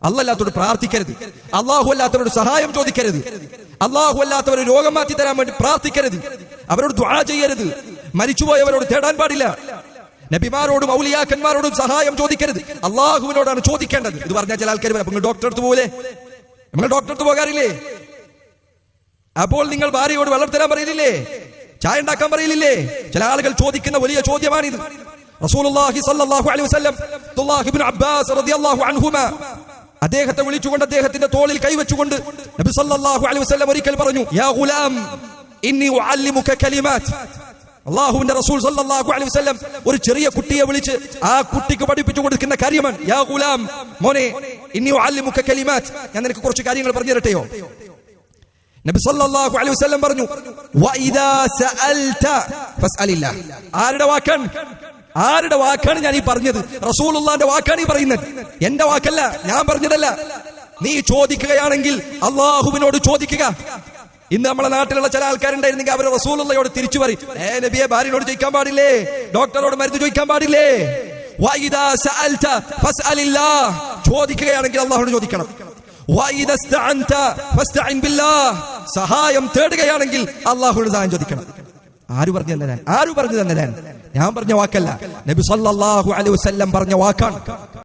അല്ലാത്തവരോട് പ്രാർത്ഥിക്കരുത്, അള്ളാഹു അല്ലാത്തവരോട് സഹായം ചോദിക്കരുത്, അള്ളാഹു അല്ലാത്തവരെ രോഗം മാറ്റി തരാൻ വേണ്ടി പ്രാർത്ഥിക്കരുത്, അവരോട് ദുആ ചെയ്യരുത്, മരിച്ചുപോയവരോട് തേടാൻ പാടില്ല, നബിമാരോടും ഔലിയാക്കന്മാരോടും സഹായം ചോദിക്കരുത്, അള്ളാഹുവിനോടാണ് ചോദിക്കേണ്ടത്. ഇത് പറഞ്ഞാൽ ചില ആൾക്കാർ നിങ്ങൾ ഡോക്ടറെ അടുത്ത് പോലെ, നിങ്ങൾ ഡോക്ടറെ അടുത്ത് പോകാറില്ലേ? അപ്പോൾ നിങ്ങൾ ഭാര്യയോട് വെള്ളം തരാൻ പറയില്ലേ, ചായ ഉണ്ടാക്കാൻ പറയില്ലേ? ചില ആളുകൾ ചോദിക്കുന്ന വലിയ ചോദ്യമാണിത്. റസൂലുള്ളാഹി സ്വല്ലല്ലാഹു അലൈഹി വസല്ലം അബ്ദുല്ലാഹി ഇബ്നു അബ്ബാസ് റളിയല്ലാഹു അൻഹുമാ അദ്ദേഹത്തെ വിളിച്ചുകൊണ്ട് അദ്ദേഹത്തിന്റെ തോളിൽ കൈവച്ചുകൊണ്ട് നബി സല്ലല്ലാഹു അലൈഹി വസല്ലം ഒരിക്കൽ പറഞ്ഞു, യാ ഗുലാം ഇന്നി ഉഅല്ലിമുക കലിമാത്ത്. അല്ലാഹുവിന്റെ റസൂൽ സല്ലല്ലാഹു അലൈഹി വസല്ലം ഒരു ചെറിയ കുട്ടിയെ വിളിച്ച് ആ കുട്ടിക്ക് പഠിപ്പിച്ചു കൊടുക്കുന്ന കാര്യമാണ്, യാ ഗുലാം, മോനെ, ഇന്നി ഉഅല്ലിമുക കലിമാത്ത്, ഞാൻ നിനക്ക് കുറച്ച് കാര്യങ്ങൾ പറഞ്ഞു തരട്ടെയോ? നബി സല്ലല്ലാഹു അലൈഹി വസല്ലം പറഞ്ഞു, വഇദാ സഅൽത ഫസ്അലില്ലാഹ്. ആരുടെ വാക്കാണ്? ആരുടെ വാക്കാണ് ഞാൻ ഈ പറഞ്ഞത്? റസൂലുള്ളാഹിന്റെ വാക്കാണ് ഈ പറയുന്നത്, എന്റെ വാക്കല്ല, ഞാൻ പറഞ്ഞതല്ല. നീ ചോദിക്കുകയാണെങ്കിൽ അള്ളാഹുവിനോട് ചോദിക്കുക. ഇന്ന് നമ്മളെ നാട്ടിലുള്ള ചില ആൾക്കാരുണ്ടായിരുന്നെങ്കിൽ അവർ റസൂലുള്ളാഹിയോട് തിരിച്ചു പറയും, നബിയെ, ഭാര്യയോട് ചോദിക്കാൻ പാടില്ലേ, ഡോക്ടറോട് മരുന്ന് ചോദിക്കാൻ പാടില്ലേ? വഇദാ സഅൽത ഫസ്അലില്ലാഹ്. ചോദിക്കുകയാണെങ്കിൽ അള്ളാഹുവിനോട് ചോദിക്കണം. വഇദാ ഇസ്തഅൻത ഫസ്തഇൻ ബില്ലാഹ്. സഹായം തേടുകയാണെങ്കിൽ അള്ളാഹുവിനോട് സഹായം ചോദിക്കണം. ആര് പറഞ്ഞു തന്നതാൻ? ആര് പറഞ്ഞു തന്നതാൻ? ഞാൻ പറഞ്ഞ വാക്കല്ല, നബി സല്ലല്ലാഹു അലൈഹി വസല്ലം പറഞ്ഞ വാക്കാണ്.